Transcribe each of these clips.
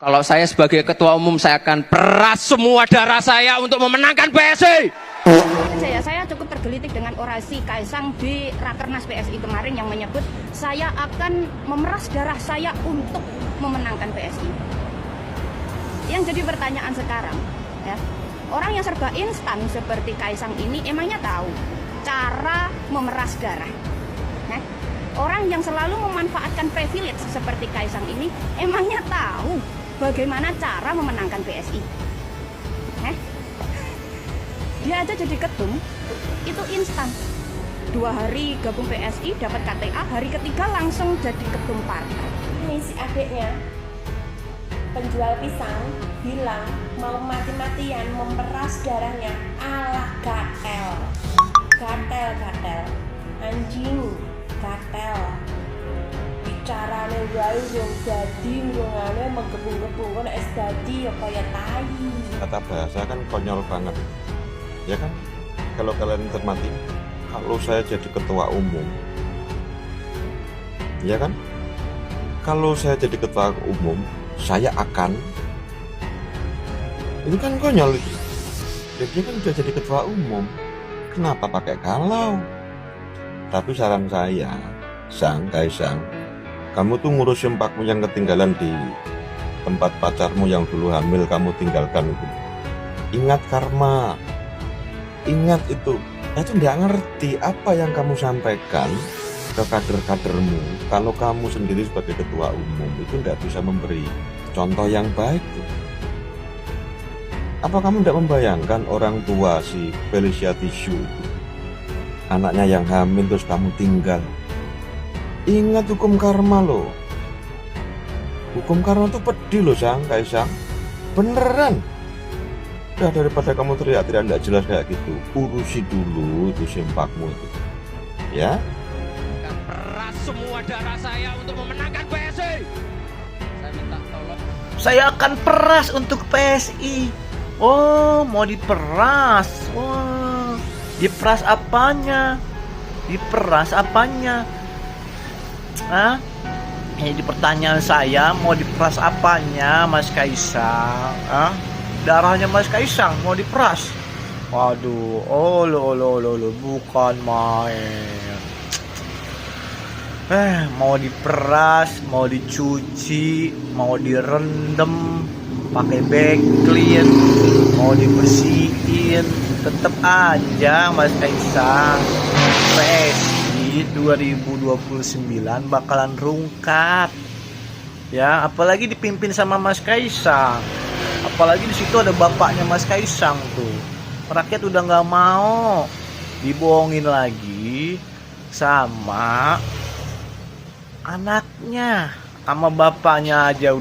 Kalau saya sebagai ketua umum, saya akan peras semua darah saya untuk memenangkan PSI. Saya cukup tergelitik dengan orasi Kaisang di Rakernas PSI kemarin yang menyebut saya akan memeras darah saya untuk memenangkan PSI. Yang jadi pertanyaan sekarang, ya, orang yang serba instan seperti Kaisang ini emangnya tahu cara memeras darah? Orang yang selalu memanfaatkan privilege seperti Kaisang ini emangnya tahu bagaimana cara memenangkan PSI? Dia aja jadi ketum, itu instan. 2 hari gabung PSI, dapat KTA, hari ketiga langsung jadi ketum partai. Ini si adiknya, penjual pisang, bilang mau mati-matian memeras darahnya ala gatel. Gatel, anjing, gatel. Bicarane wae wong dadi ngene menggebu-gebu kan es dadi ya kaya tai. Kata bahasa kan konyol banget. Ya kan, kalau kalian cermati, kalau saya jadi ketua umum, ya kan, kalau saya jadi ketua umum, saya akan, ini kan konyol itu. Dia kan udah jadi ketua umum, kenapa pakai kalau? Tapi saran saya, Kaisang, kamu tuh ngurus sempakmu yang ketinggalan di tempat pacarmu yang dulu hamil kamu tinggalkan itu. Ingat karma. Ingat itu nggak ngerti apa yang kamu sampaikan ke kader-kadermu. Kalau kamu sendiri sebagai ketua umum itu nggak bisa memberi contoh yang baik tuh. Apa kamu nggak membayangkan orang tua si Felicia Tisu itu, anaknya yang hamil terus kamu tinggal? Ingat hukum karma loh. Hukum karma tuh pedih loh Kaisang. Beneran. Udah, daripada kamu teriak-teriak nggak jelas kayak gitu, urusi dulu itu sempakmu itu, ya. Akan peras semua darah saya untuk memenangkan PSI. Saya minta tolong. Saya akan peras untuk PSI. Oh, mau diperas. Wah, diperas apanya? Diperas apanya? Hah? Ini pertanyaan saya, mau diperas apanya, Mas Kaisang? Hah? Darahnya Mas Kaisang mau diperas. Waduh, lo, bukan main. Mau diperas, mau dicuci, mau direndam pakai backclean, mau dibersihin, tetap aja Mas Kaisang PSI 2029 bakalan rungkat. Ya, apalagi dipimpin sama Mas Kaisang. Apalagi di situ ada bapaknya Mas Kaisang tuh. Rakyat udah nggak mau dibohongin lagi sama anaknya, sama bapaknya aja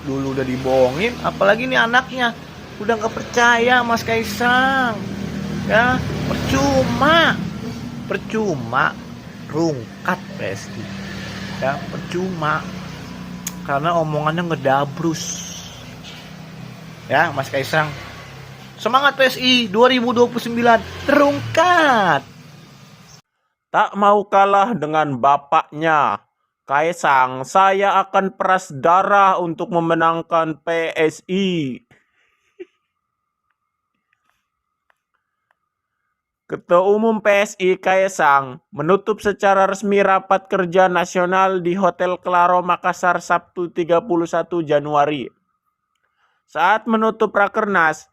dulu udah dibohongin, apalagi nih anaknya udah nggak percaya Mas Kaisang. Ya, percuma rungkat PSI. Ya, percuma karena omongannya ngedabrus. Ya, Mas Kaisang. Semangat PSI 2029 terungkat. Tak mau kalah dengan bapaknya, Kaisang, saya akan peras darah untuk memenangkan PSI. Ketua Umum PSI Kaisang menutup secara resmi rapat kerja nasional di Hotel Claro Makassar Sabtu 31 Januari. Saat menutup Rakernas,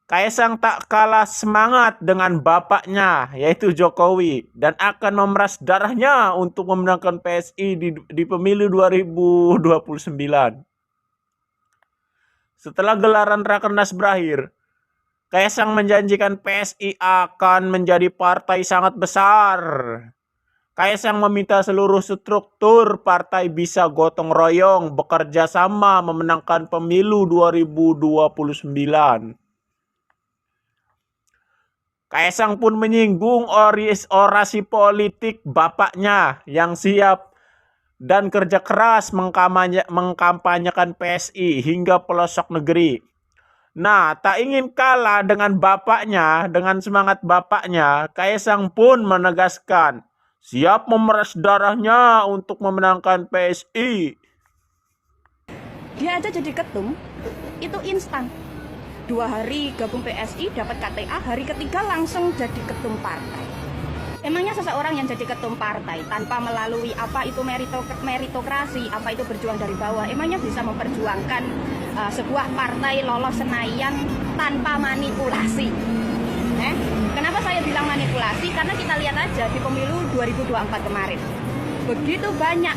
Kaisang tak kalah semangat dengan bapaknya, yaitu Jokowi, dan akan memeras darahnya untuk memenangkan PSI di pemilu 2029. Setelah gelaran Rakernas berakhir, Kaisang menjanjikan PSI akan menjadi partai sangat besar. Kaisang meminta seluruh struktur partai bisa gotong royong bekerja sama memenangkan pemilu 2029. Kaisang pun menyinggung orasi politik bapaknya yang siap dan kerja keras mengkampanyekan PSI hingga pelosok negeri. Nah, tak ingin kalah dengan bapaknya, dengan semangat bapaknya, Kaisang pun menegaskan siap memeras darahnya untuk memenangkan PSI. Dia aja jadi ketum, itu instan. 2 hari gabung PSI dapat KTA, hari ketiga langsung jadi ketum partai. Emangnya seseorang yang jadi ketum partai tanpa melalui apa itu meritokrasi, apa itu berjuang dari bawah, emangnya bisa memperjuangkan sebuah partai lolos Senayan tanpa manipulasi? Kenapa saya bilang manipulasi? Karena kita lihat aja di pemilu 2024 kemarin, begitu banyak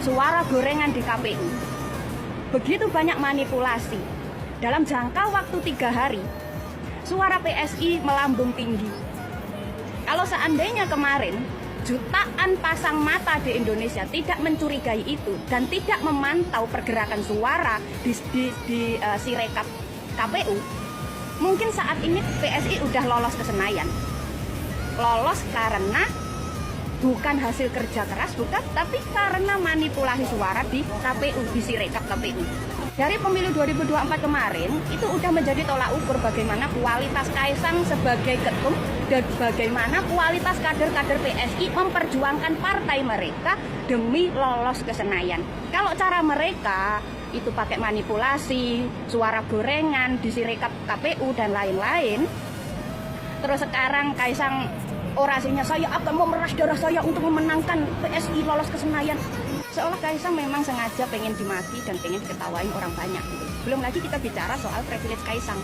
suara gorengan di KPU, begitu banyak manipulasi. Dalam jangka waktu 3 hari, suara PSI melambung tinggi. Kalau seandainya kemarin jutaan pasang mata di Indonesia tidak mencurigai itu dan tidak memantau pergerakan suara di Sirekap KPU, mungkin saat ini PSI udah lolos ke Senayan. Lolos karena bukan hasil kerja keras, bukan, tapi karena manipulasi suara di KPU, di Sirekap KPU. Dari pemilu 2024 kemarin, itu udah menjadi tolak ukur bagaimana kualitas Kaisang sebagai ketum dan bagaimana kualitas kader-kader PSI memperjuangkan partai mereka demi lolos ke Senayan. Kalau cara mereka itu pakai manipulasi, suara gorengan di Sirekap KPU dan lain-lain, terus sekarang Kaisang orasinya, saya akan memeras darah saya untuk memenangkan PSI lolos ke Senayan. Seolah Kaisang memang sengaja pengen dimaki dan pengen diketawain orang banyak gitu. Belum lagi kita bicara soal privilege Kaisang,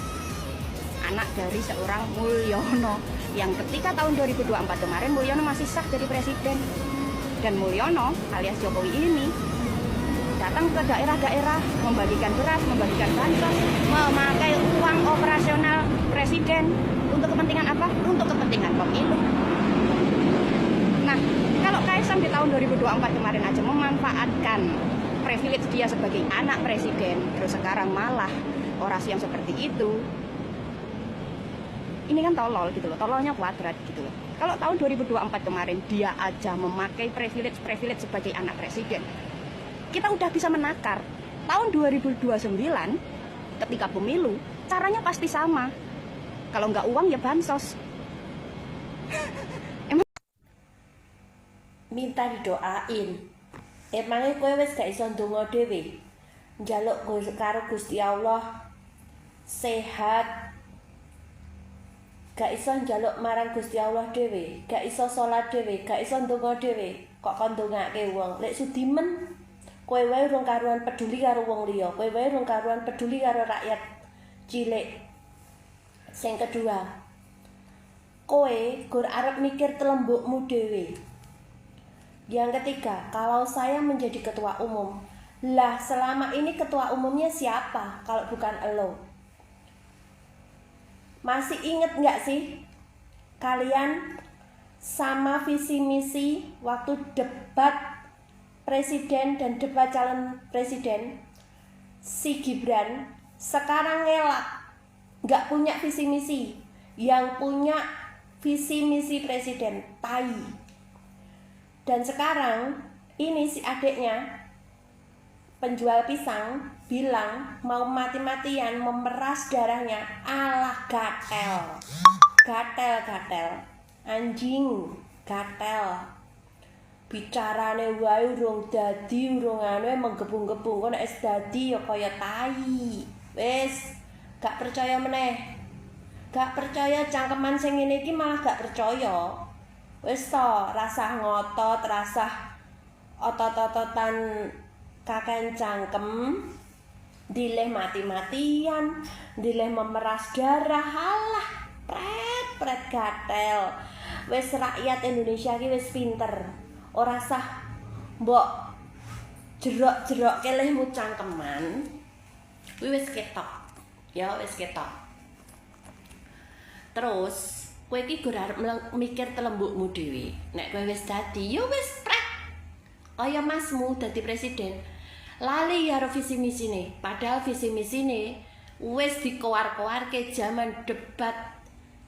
anak dari seorang Mulyono, yang ketika tahun 2024 kemarin Mulyono masih sah jadi presiden. Dan Mulyono alias Jokowi ini datang ke daerah-daerah, membagikan beras, membagikan bansos, memakai uang operasional presiden untuk kepentingan apa? Untuk kepentingan pemilu. Nah, kalau Kaisang di tahun 2024 kemarin aja memanfaatkan privilege dia sebagai anak presiden, terus sekarang malah orasi yang seperti itu, ini kan tolol gitu loh, tololnya kuadrat gitu loh. Kalau tahun 2024 kemarin dia aja memakai privilege sebagai anak presiden, kita udah bisa menakar. Tahun 2029 ketika pemilu, caranya pasti sama. Kalau nggak uang ya bansos. Minta didoain. Emangnya kowe wis gak iso ndonga dhewe? Njaluk karo Gusti Allah sehat. Gak iso njaluk marang Gusti Allah dhewe, gak iso salat dhewe, gak iso ndonga dhewe. Kok kon ndongake wong? Lek sudimen, kowe wae urung karuan peduli karo wong liya, kowe wae urung karuan peduli karo rakyat cilik. Sing kedua, kowe gur arep mikir telembukmu dhewe. Yang ketiga, kalau saya menjadi ketua umum, lah selama ini ketua umumnya siapa kalau bukan elo? Masih inget nggak sih kalian sama visi misi waktu debat presiden dan debat calon presiden si Gibran? Sekarang ngelak, nggak punya visi misi. Yang punya visi misi presiden, tai. Dan sekarang ini si adiknya penjual pisang bilang mau mati-matian memeras darahnya ala gatel. Gatel, anjing, gatel. Bicarane wae urung dadi, urung anu menggebung-gebung, kok nek wis dadi ya kaya tai. Wis gak percaya meneh. Gak percaya cangkeman sing ngene iki, malah gak percaya. Wis to, rasah ngotot, rasah otot-ototan kaken cangkem, dileh mati-matian, dileh memeras darah, halah, pret gatel. Wis rakyat Indonesia iki wis pinter. Ora sah mbok jerok-jerok kelehmu cangkeman. Kuwi wis ketok. Ya wis ketok. Terus kowe iki gur arep mikir telembukmu dhewe. Nek kowe wis dadi, ya wis pret. Kaya masmu dadi presiden. Lali karo visi misine. Padahal visi misine wis dikoar-koarke zaman debat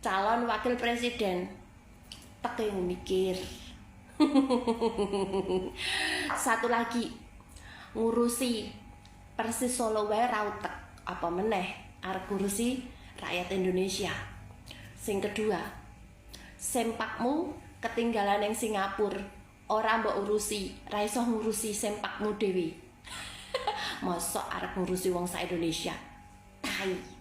calon wakil presiden. Teke mikir. Satu lagi, ngurusi Persis Solo wae ra utek, apa meneh arep ngurusi rakyat Indonesia. Sing kedua, sempakmu ketinggalan yang Singapura, ora mbok urusi, ra iso ngurusi sempakmu dhewe. mosok arep ngurusi wong sak Indonesia. Tai.